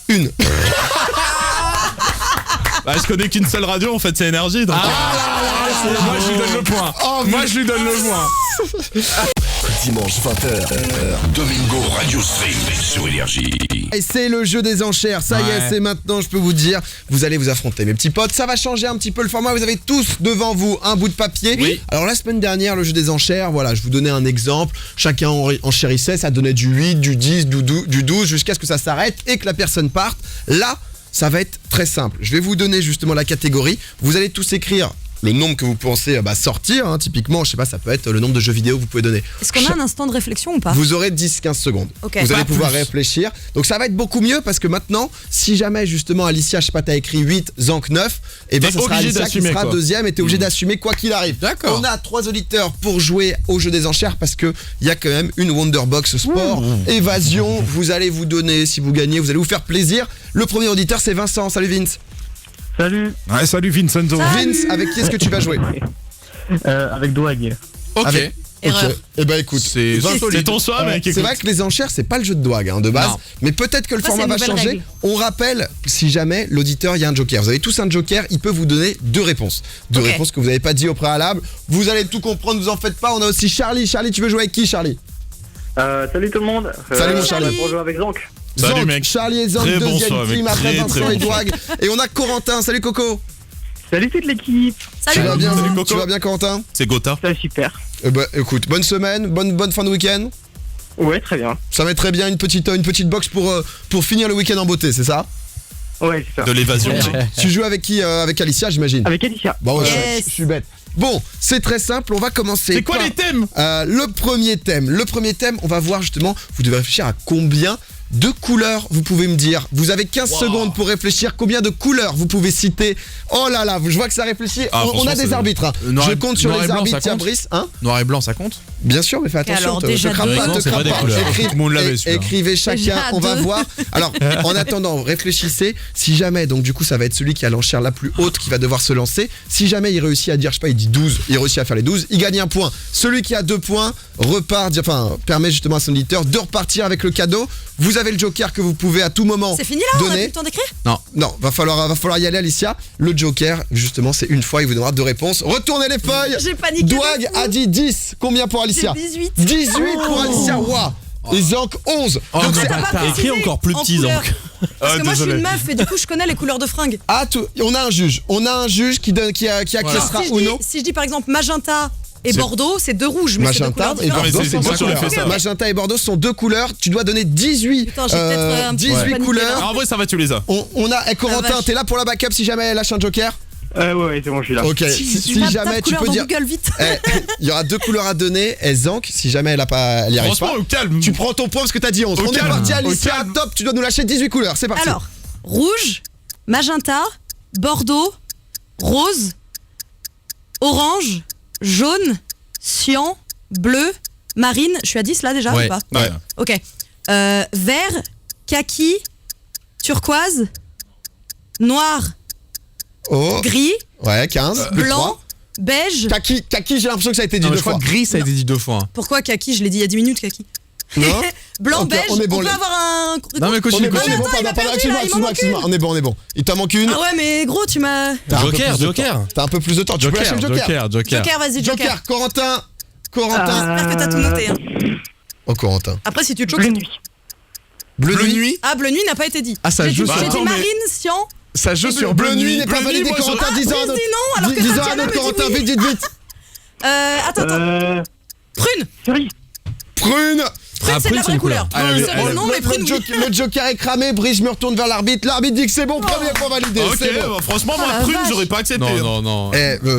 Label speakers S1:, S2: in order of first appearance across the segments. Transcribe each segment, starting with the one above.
S1: Une.
S2: Bah, je connais qu'une seule radio en fait, c'est Énergie. Donc...
S3: Moi je lui donne le point. Moi je lui donne le point.
S4: Dimanche 20h, Domingo Radio Stream sur Énergie.
S1: Et c'est le jeu des enchères, ça y est, c'est maintenant, je peux vous dire, vous allez vous affronter mes petits potes, ça va changer un petit peu le format, vous avez tous devant vous un bout de papier.
S2: Oui.
S1: Alors la semaine dernière, le jeu des enchères, voilà, je vous donnais un exemple, chacun enchérissait, ça donnait du 8, du 10, du 12, jusqu'à ce que ça s'arrête et que la personne parte. Là, ça va être très simple, je vais vous donner justement la catégorie, vous allez tous écrire le nombre que vous pensez sortir, hein, typiquement, je sais pas, ça peut être le nombre de jeux vidéo que vous pouvez donner.
S5: Est-ce qu'on a un instant de réflexion ou pas?
S1: Vous aurez 10-15 secondes.
S5: Okay.
S1: Vous allez pouvoir réfléchir. Donc ça va être beaucoup mieux parce que maintenant, si jamais justement Alicia, je sais pas, t'as écrit 8, Zank 9, et ben ça sera Alicia qui sera deuxième et t'es obligé d'assumer quoi qu'il arrive.
S3: D'accord.
S1: On a 3 auditeurs pour jouer au jeu des enchères parce que il y a quand même une Wonderbox Sport Évasion. Vous allez vous donner, si vous gagnez, vous allez vous faire plaisir. Le premier auditeur c'est Vincent. Salut Vince.
S6: Salut.
S2: Ouais, salut Vincenzo.
S1: Vince, avec qui est-ce que tu vas jouer?
S6: Avec Douag.
S2: Ok.
S5: Erreur.
S1: Eh ben écoute,
S2: C'est ton choix, mec.
S1: c'est vrai que les enchères c'est pas le jeu de Douag de base,
S3: Non.
S1: mais peut-être que le
S5: Après,
S1: format va
S5: c'est une nouvelle
S1: changer.
S5: règle.
S1: On rappelle, si jamais l'auditeur, il y a un joker. Vous avez tous un joker, il peut vous donner 2 réponses. 2
S5: Ok.
S1: réponses que vous n'avez pas dit au préalable. Vous allez tout comprendre, vous en faites pas. On a aussi Charlie. Charlie, tu veux jouer avec qui, Charlie?
S6: Salut tout le monde.
S1: Salut, mon Charlie.
S6: Pour jouer avec Zank.
S2: Salut,
S1: Zank,
S2: mec.
S1: Charlie et Zank,
S2: Très bon
S1: deuxième
S2: choix, mec.
S1: team après
S2: Très,
S1: Vincent
S2: très
S1: et
S2: bon
S1: Douag. Et on a Corentin. Salut Coco.
S6: Salut toute l'équipe.
S5: Salut.
S1: Tu vas bien,
S2: Salut, Coco.
S1: tu vas bien Corentin?
S2: C'est Gotha.
S6: Ça super.
S1: Écoute, bonne semaine, bonne fin de week-end.
S6: Ouais, très bien.
S1: Ça va être très bien, une petite box pour finir le week-end en beauté, c'est ça?
S6: Ouais, c'est ça.
S2: De l'évasion.
S1: Tu joues avec qui? Avec Alicia, j'imagine.
S6: Avec Alicia.
S1: Bon, ouais,
S5: Yes.
S1: je suis bête. Bon, c'est très simple, on va commencer.
S2: C'est quoi
S1: par,
S2: les thèmes?
S1: Le premier thème, on va voir justement, vous devez réfléchir à combien de couleurs vous pouvez me dire. Vous avez 15 secondes pour réfléchir. Combien de couleurs vous pouvez citer? Oh là là, je vois que ça réfléchit.
S2: Ah,
S1: on a
S2: franchement,
S1: des
S2: c'est-
S1: arbitres. Hein.
S3: Noir
S1: Je
S3: et-
S1: compte sur
S3: noir et
S1: les
S3: blanc,
S1: arbitres.
S3: ça
S1: Tiens,
S3: compte
S1: Brice, hein?
S3: Noir et blanc, ça compte?
S1: Bien sûr, mais fais attention.
S5: alors,
S1: te
S5: déjà
S1: crape
S5: deux.
S1: pas, te
S2: C'est
S1: crape
S2: pas des
S1: pas.
S2: couleurs.
S3: Tout le monde l'avait, celui-là.
S1: Écrivez chacun,
S5: Déjà
S1: on va
S5: deux.
S1: voir. Alors, en attendant, réfléchissez. Si jamais, donc du coup, ça va être celui qui a l'enchère la plus haute qui va devoir se lancer. Si jamais il réussit à dire, je sais pas, il dit 12, il réussit à faire les 12, il gagne un point. Celui qui a 2 points permet justement à son auditeur de repartir avec le cadeau. Vous avez le joker que vous pouvez à tout moment
S5: C'est fini là? On a plus
S1: donner.
S5: le temps d'écrire?
S1: Non, va falloir y aller, Alicia. Le joker, justement, c'est une fois, il vous donnera 2 réponses. Retournez les feuilles.
S5: J'ai paniqué.
S1: Douag a dit 10. Combien pour Alicia?
S5: J'ai 18.
S1: 18 pour Alicia, waouh. Et Zank 11.
S3: Oh,
S1: Donc
S3: non,
S1: c'est-
S5: T'as pas
S3: bâtard.
S5: précisé
S2: Écris encore plus
S5: en
S2: petit,
S5: couleur.
S2: Zank.
S5: Parce que moi je suis
S2: désolé.
S5: une meuf et du coup je connais les couleurs de fringues.
S1: on a un juge. On a un juge qui acquiescera
S5: Si je
S1: ou
S5: dis-
S1: non.
S5: Si je dis par exemple magenta et Bordeaux, c'est 2 rouges, mais c'est 2
S1: Magenta
S5: couleurs
S1: et
S5: différentes.
S1: Bordeaux
S2: mais
S1: sont
S2: moi,
S1: 2
S2: j'aurais
S1: couleurs.
S2: fait ça, ouais.
S1: Magenta et Bordeaux sont 2 couleurs. Tu dois donner 18,
S5: Putain, j'ai peut-être un petit peu
S1: 18
S5: paniqué,
S1: couleurs.
S2: Ah, en vrai, ça va, tu les as.
S1: On a Corentin,
S5: vache.
S1: t'es là pour la backup si jamais elle lâche un joker?
S6: Ouais, c'est bon, je suis là.
S1: Ok, si
S5: Tape
S1: jamais tu
S5: couleur
S1: peux
S5: dans
S1: dire.
S5: Google vite.
S1: Il y aura 2 couleurs à donner. Et Zank, si jamais elle y arrive
S2: Franchement,
S1: pas.
S2: au calme.
S1: Tu prends ton point parce que t'as dit 11.
S2: Au
S1: On est
S2: calme.
S1: parti,
S2: Au
S1: Alicia,
S2: calme.
S1: top, tu dois nous lâcher 18 couleurs, c'est parti.
S5: Alors, rouge, magenta, bordeaux, rose, orange, jaune, cyan, bleu, marine. Je suis à 10 là déjà
S3: Ouais.
S5: ou pas?
S2: Ouais.
S5: Ok. Vert, kaki, turquoise, noir,
S1: Oh,
S5: gris,
S1: ouais, 15. plus
S5: blanc,
S1: trois.
S5: beige.
S1: Kaki, j'ai l'impression que ça a été dit
S3: Non, mais
S1: 2
S3: je crois
S1: fois.
S3: que gris, ça a été dit 2 fois.
S5: Pourquoi kaki? Je l'ai dit il y a 10 minutes, kaki.
S1: Non
S5: Blanc,
S1: Ok,
S5: beige,
S1: on est bon,
S5: peut
S1: les-
S5: avoir un...
S3: Non, mais
S1: On
S3: continue,
S1: est bon,
S5: mais
S3: continue.
S5: attends, il m'a perdu, là, il m'en manque
S1: excuse-moi. On est bon. Il t'en manque une.
S5: Ah ouais, mais gros, tu m'as...
S1: T'as un peu
S3: Joker,
S1: plus de
S3: Joker.
S1: temps. T'as un peu plus de temps. Tu peux lâcher le joker.
S5: Joker, vas-y, Joker.
S1: Joker, Corentin.
S5: J'espère que t'as tout noté. Hein.
S1: Oh, Corentin.
S5: Après, si tu te choques...
S6: Bleu
S5: c'est-
S6: nuit.
S1: Bleu nuit.
S5: Ah, bleu nuit n'a pas été dit.
S3: Ah, ça
S5: J'ai
S3: joue
S5: dit,
S3: sur-
S5: j'ai dit
S2: Attends, mais-
S5: marine, cyan...
S3: Ça joue sur
S1: Bleu nuit n'est pas
S2: Bleu
S1: validé,
S2: nuit, moi,
S1: Corentin.
S5: Ah,
S1: Dis-en un
S5: Brice
S1: autre.
S5: dit non, alors que
S1: Dis-en
S5: Tatiana
S1: un autre,
S5: me dit
S1: Corentin.
S5: oui.
S1: Vite.
S5: Attends. Prune.
S6: Cerise.
S1: Prune.
S5: Prune, c'est de la vraie couleur.
S3: Ah,
S5: Non,
S3: elle
S5: c'est
S3: avait-
S5: bon, non, mais prune, oui.
S1: Le joker est cramé. Brice, je me retourne vers l'arbitre. L'arbitre dit que c'est bon. Premier point validé.
S2: Ok,
S1: C'est bon.
S2: bah, franchement,
S5: Oh,
S2: moi,
S5: la
S2: prune,
S5: vache.
S2: j'aurais pas accepté.
S3: Non.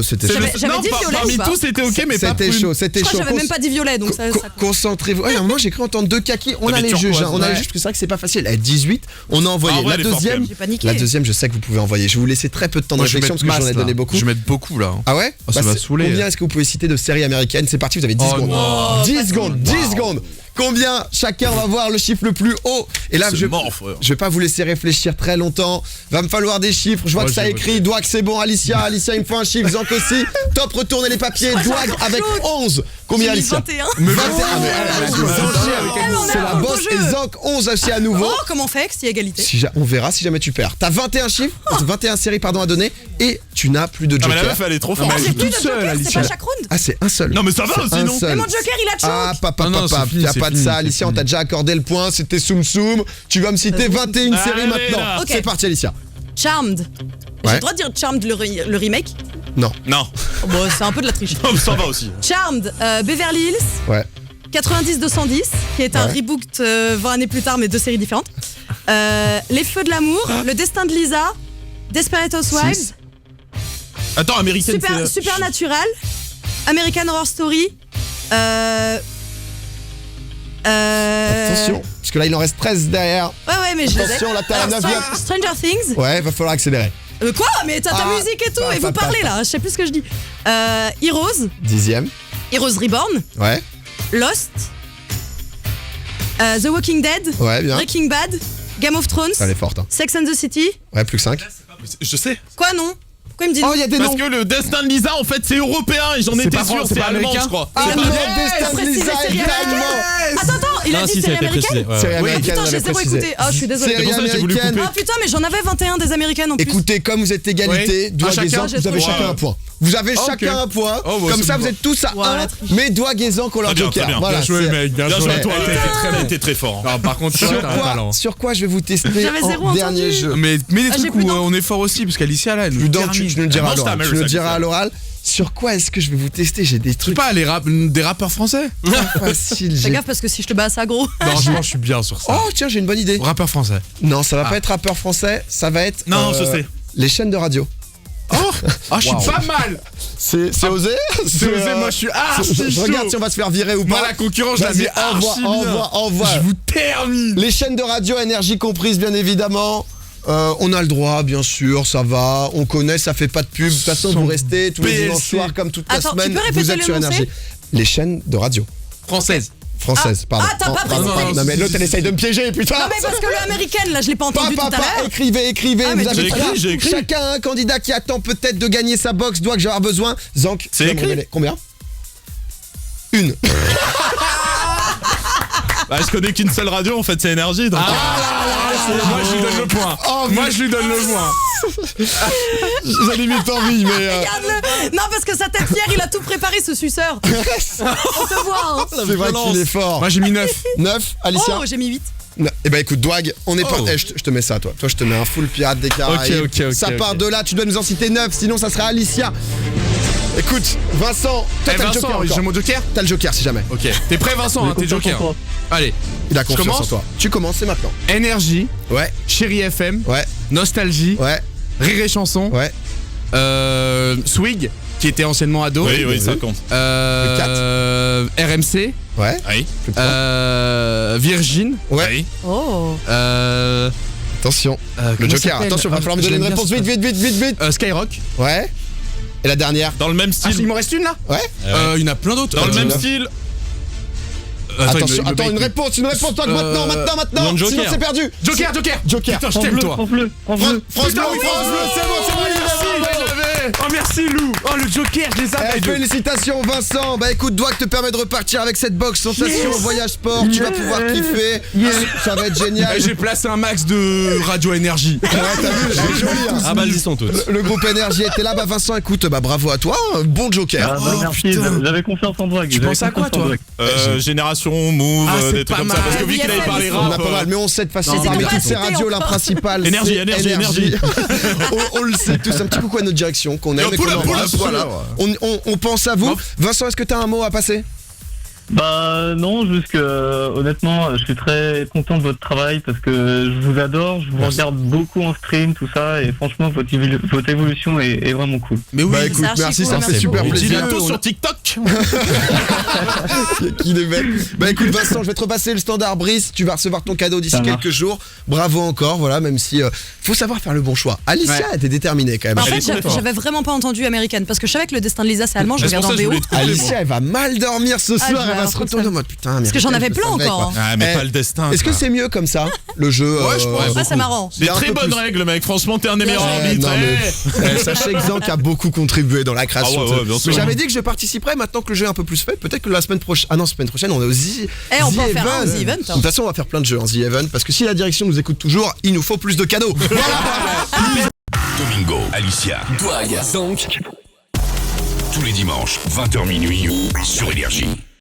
S1: C'était
S2: C'est
S1: chaud.
S2: le-
S5: J'avais
S2: non,
S5: dit violet
S2: parmi
S5: ou pas
S2: tous, c'était ok, mais pas
S1: C'était
S2: prune.
S1: chaud.
S5: Je
S1: C'était
S5: crois que
S1: chaud.
S5: j'avais même pas dit violet, donc ça...
S1: Concentrez-vous. Ouais, moi j'ai cru entendre 2 kaki. On a
S2: T'avais
S1: les
S2: turquoise,
S1: juges. On a les
S2: ouais.
S1: juges, parce que c'est vrai que c'est pas facile. À 18, on a envoyé.
S2: Ah ouais,
S1: La
S2: elle est forte,
S1: deuxième,
S2: quand même.
S5: J'ai paniqué.
S1: la deuxième, je sais que vous pouvez envoyer. Je vais vous laisser très peu de temps de
S3: Moi, je vais
S1: réflexion
S3: mettre
S1: parce que j'en ai
S3: masse,
S1: donné
S3: là.
S1: beaucoup.
S3: Je vais mettre beaucoup là.
S1: Ah ouais?
S3: Oh, ça va
S1: c'est-
S3: saouler.
S1: Combien est-ce que vous pouvez citer de séries américaines? C'est parti, vous avez 10
S3: Oh
S1: secondes.
S3: non.
S1: 10 secondes, 10 secondes. Combien chacun va voir le chiffre le plus haut. Et là,
S2: C'est
S1: je
S2: mort, frère.
S1: vais pas vous laisser réfléchir très longtemps. Va me falloir des chiffres. Je vois que ça écrit. Douag, c'est bon. Alicia, il me faut un chiffre. Zank aussi. Top, retournez les papiers. Douag avec 11. Combien,
S5: J'ai mis
S1: Alicia?
S5: 21.
S1: 21. C'est la bosse. Et Zank 11 aussi à nouveau.
S5: Oh, comment on fait s'il y a égalité?
S1: On verra si jamais tu perds. T'as 21 chiffres, 21 séries à donner et tu n'as plus de
S2: Ah, mais
S1: joker.
S2: la meuf, elle est trop forte.
S5: Ah, j'ai plus de
S3: seule,
S5: joker, c'est
S3: Alicia.
S5: pas chaque round.
S1: Ah, c'est un seul.
S2: Non, mais ça va
S1: C'est
S2: aussi,
S1: un
S2: non?
S1: seul.
S5: Mais mon joker, il a choke.
S1: Ah, papa,
S3: Non, c'est fini,
S1: y a
S3: c'est
S1: pas de
S3: fini,
S1: ça,
S3: c'est
S1: Alicia, on
S3: fini.
S1: t'a déjà accordé le point, c'était Soum Soum. Tu vas me citer 21 séries
S2: Allez,
S1: maintenant.
S2: là.
S5: Ok.
S1: C'est parti, Alicia.
S5: Charmed. J'ai
S1: Ouais.
S5: le droit de dire Charmed le remake?
S2: Non.
S5: Oh, bah, c'est un peu de la triche.
S2: Non, mais ça va aussi.
S5: Charmed, Beverly Hills,
S1: Ouais.
S5: 90-210, qui est un
S1: Ouais.
S5: reboot 20 années plus tard, mais 2 séries différentes. Les Feux de l'amour, Le Destin de Lisa, Desperate Housewives,
S1: Six.
S2: Attends, américaine, c'est...
S5: Supernatural, American Horror Story.
S1: Attention, parce que là il en reste 13 derrière.
S5: Ouais, mais je les ai.
S1: Attention, là t'as la
S5: Alors,
S1: 9ème.
S5: Stranger Things.
S1: Ouais, va falloir accélérer.
S5: Quoi? Mais t'as ta
S1: Ah,
S5: musique et tout,
S1: pas,
S5: et vous
S1: pas,
S5: parlez
S1: pas.
S5: là, je sais plus ce que je dis. Heroes,
S1: 10ème.
S5: Heroes Reborn,
S1: Ouais,
S5: Lost, The Walking Dead,
S1: ouais, bien.
S5: Breaking Bad, Game of Thrones,
S1: Elle est forte. Hein.
S5: Sex and the City.
S1: Ouais, plus que 5.
S2: Je sais.
S5: Quoi, non? Pourquoi il me dit non?
S1: Oh, il y a des
S2: Parce
S1: noms.
S2: que le destin de Lisa, en fait, c'est européen et j'en
S3: C'est
S2: étais
S3: pas
S2: sûr,
S3: c'est
S2: c'est
S3: pas
S2: allemand,
S3: américain
S2: je crois.
S1: Ah
S2: C'est
S1: non,
S2: pas-
S1: Destin de
S5: précisé,
S1: Lisa,
S5: série
S1: également.
S5: Attends, il a dit série américaine?
S1: Série
S5: Ah
S1: américaine,
S5: putain,
S1: on
S5: j'ai
S1: avait
S5: zéro
S1: précisé.
S5: écouté. Ah, je suis désolée.
S1: Série
S2: pour ça que j'ai voulu
S1: américaine.
S2: couper.
S5: Ah putain, mais j'en avais 21 des américaines en plus.
S1: Écoutez, comme vous êtes égalité,
S3: Oui.
S1: Douag et
S3: Chacun,
S1: Zank,
S5: j'ai
S1: vous avez
S5: trop.
S1: chacun un point. Vous avez
S3: Ok.
S1: chacun un point.
S3: Oh, bah,
S1: Comme
S3: c'est
S1: ça,
S3: bon.
S1: vous êtes tous à
S5: Ouais,
S1: 1.
S5: la triche.
S1: Mais Douag et Zank ont leur
S2: Très bien, très
S1: joker.
S2: bien.
S1: Voilà,
S3: Bien joué,
S1: c'est-
S3: mec, bien
S2: Bien joué à
S3: joué.
S2: toi,
S3: T'as été très
S2: t'as
S3: bon.
S2: été très fort. hein.
S3: Non, par contre, toi, t'as un talent.
S1: Sur quoi je vais vous tester
S5: J'avais zéro
S1: en dernier
S5: entendu.
S1: jeu?
S3: Mais des
S5: Ah,
S3: trucs
S5: j'ai plus
S3: où
S5: d'encre.
S3: on est fort aussi, parce qu'Alicia, là, elle nous
S1: Tu
S3: termine.
S1: nous le diras à
S2: Mange ta
S1: l'oral.
S2: Mary
S1: Tu nous le
S2: Sally,
S1: diras à
S2: ça.
S1: l'oral. Sur quoi est-ce que je vais vous tester? J'ai des
S3: Je sais
S1: trucs
S3: pas, des rappeurs français?
S1: faciles.
S5: Fais
S1: j'ai-
S5: gaffe parce que si je te bats ça gros.
S3: Non, je pense que je suis bien sur ça.
S1: Oh tiens, j'ai une bonne idée.
S3: Rappeur français.
S1: Non, ça va pas être rappeur français, ça va être
S2: Non, je sais.
S1: les chaînes de radio.
S3: Oh, je suis pas mal.
S1: C'est osé.
S3: C'est osé, moi je suis archi
S1: Je regarde
S3: chaud.
S1: si on va se faire virer ou
S3: Moi,
S1: pas.
S3: la concurrence, je la
S1: Vas-y,
S3: mets archi bien.
S1: envoie.
S3: Je vous termine.
S1: Les chaînes de radio, énergie comprise, bien évidemment. On a le droit, bien sûr, ça va. On connaît, ça fait pas de pub. De toute façon, vous restez tous les
S3: PLC.
S1: dimanches soirs, comme toute la
S5: Attends, tu
S1: semaine.
S5: peux répéter
S1: Vous êtes
S5: le
S1: sur
S5: nom,
S1: énergie. Les chaînes de radio
S3: Française.
S1: françaises, pardon.
S5: Ah, t'as pas précisé.
S1: Non, mais l'autre, elle essaye de me piéger, putain.
S5: Non mais parce que le américaine là je l'ai pas entendu tout à l'heure.
S1: Écrivez.
S5: Ah, mais
S1: Vous avez
S2: j'ai écrit,
S1: trois.
S2: j'ai écrit.
S1: Chacun a un candidat qui attend peut-être de gagner sa box. Doit que j'aurai besoin. Zank,
S2: C'est
S1: tu vas me
S2: écrit.
S1: révéler. Combien? Une.
S2: Bah, je connais qu'une seule radio, en fait, c'est énergie. Donc...
S3: Moi je lui donne le point.
S1: Oh,
S3: Moi je lui donne le point.
S1: J'ai limite envie, mais.
S5: Regarde-le. Non parce que sa tête fière il a tout préparé ce suceur. On te voit hein.
S1: C'est vrai qu'il est fort.
S3: Moi j'ai mis 9.
S1: 9, Alicia.
S5: Oh j'ai mis 8.
S1: Eh ben écoute, Douag, on est pas.
S3: Oh.
S1: Je te mets ça, toi. Toi, je te mets un full pirate des Caraïbes.
S3: Ok,
S1: ça part de là, tu dois nous en citer 9, sinon ça sera Alicia. Écoute, Vincent, toi t'as le joker
S3: Vincent,
S1: encore.
S3: j'ai mon joker.
S1: T'as le joker si jamais.
S3: Ok. T'es prêt Vincent, hein, t'es joker. Allez.
S1: Il a confiance
S3: commence
S1: en toi. Tu commences, c'est maintenant.
S3: Énergie,
S1: Ouais,
S3: Chérie FM,
S1: ouais,
S3: Nostalgie,
S1: ouais,
S3: Rire et Chanson,
S1: ouais.
S3: Swig, qui était anciennement ado.
S2: Oui, ça compte.
S3: RMC,
S1: Ouais.
S2: Oui.
S1: Plus de trois.
S3: Virgin,
S1: Ouais.
S2: Oui.
S5: Oh.
S1: Attention. Le
S3: comment
S1: joker,
S3: s'appelle
S1: attention, va falloir me
S3: je
S1: donner une
S3: l'aime bien,
S1: réponse
S3: ce
S1: vite.
S3: Skyrock.
S1: Ouais. Et la dernière.
S2: Dans le même
S3: Ah, il
S2: style.
S3: m'en reste une là.
S1: Ouais.
S3: Il y en a plein d'autres.
S2: Dans le même
S1: dis-le.
S2: style.
S1: Attention, attends, une réponse, toi maintenant.
S2: non, Joker.
S1: Sinon c'est perdu.
S3: Joker.
S1: Joker.
S3: Putain, je t'aime toi.
S6: France Bleu.
S1: France Bleu, c'est bon,
S3: Oh merci Lou. Oh le Joker, je les avais.
S1: Félicitations Vincent. Bah écoute, Douag te permet de repartir avec cette box sensation voyage sport. Tu vas pouvoir kiffer. Ça va être génial.
S3: J'ai placé un max de radio énergie.
S1: Ouais, t'as vu, c'est joli. Hein.
S2: Ah, bah, ils y sont tous.
S1: Le groupe énergie était là. Bah Vincent, écoute, bah bravo à toi. Bon Joker.
S6: Ah, bah, merci,
S3: putain.
S6: j'avais confiance en toi.
S3: Tu penses à quoi, toi?
S2: Génération, Move,
S3: Ah, c'est
S2: des trucs
S3: pas
S2: comme ça.
S3: mal.
S2: Parce que vu qu'il avait parlé
S1: On a
S2: rap.
S1: pas mal, mais on sait de façon
S3: Non,
S1: parmi
S3: mais
S1: toutes ces
S5: pas
S1: radios, la
S5: encore.
S1: principale.
S2: Énergie,
S1: c'est
S2: énergie.
S1: on le sait tous. Un petit coucou à notre direction qu'on aime et qu'on
S2: Poula,
S1: embrasse.
S2: poula,
S1: Voilà. On pense à vous. Vincent, est-ce que t'as un mot à passer?
S6: Bah non, juste que honnêtement, je suis très content de votre travail parce que je vous adore, je vous regarde beaucoup en stream, tout ça, et franchement, votre évolution est vraiment cool.
S3: Mais oui.
S1: Bah écoute,
S5: c'est archi
S1: merci,
S5: cool,
S1: ça me fait
S5: merci
S1: super
S5: beaucoup.
S1: plaisir.
S2: Bientôt
S1: On-
S2: sur TikTok.
S1: Qu'il est bête. Bah écoute Vincent, je vais te repasser le standard Brice, tu vas recevoir ton cadeau d'ici
S6: Ça marche.
S1: quelques jours. Bravo encore, voilà, même si faut savoir faire le bon choix. Alicia était déterminée quand même.
S5: En
S2: Elle
S5: fait
S2: est très forte.
S5: j'avais vraiment pas entendu américaine parce que je savais que le destin de Lisa c'est allemand, je
S2: C'est pour
S5: regarde en
S2: ça que je
S5: VO.
S2: voulais te couper,
S1: Alicia,
S2: moi.
S1: elle va mal dormir ce
S5: Ah,
S1: soir,
S5: je
S1: va se retourner en mode putain.
S5: Parce que j'en avais plein encore.
S2: Ah, mais
S1: Eh,
S2: pas le destin.
S1: Est-ce que
S2: quoi.
S1: c'est mieux comme ça, le jeu
S2: Ouais, je pense.
S5: Ah, c'est marrant.
S2: Des
S1: un
S2: très
S1: peu
S2: bonnes
S1: plus.
S2: règles, mec. Franchement, t'es un des meilleurs arbitres.
S1: non, mais, sachez que Xan qui a beaucoup contribué dans la création.
S2: Ah ouais, bien sûr.
S1: Mais j'avais dit que je participerais maintenant que le jeu est un peu plus fait. Peut-être que la semaine prochaine. Ah non, semaine prochaine, on est au The
S5: On peut en
S1: The
S5: faire un au
S1: Event.
S5: The Event, hein.
S1: De toute façon, on va faire plein de jeux en The Event parce que si la direction nous écoute toujours, il nous faut plus de cadeaux.
S4: Domingo, Alicia, Douag, Zonk. Tous les dimanches, 20h minuit sur Énergie.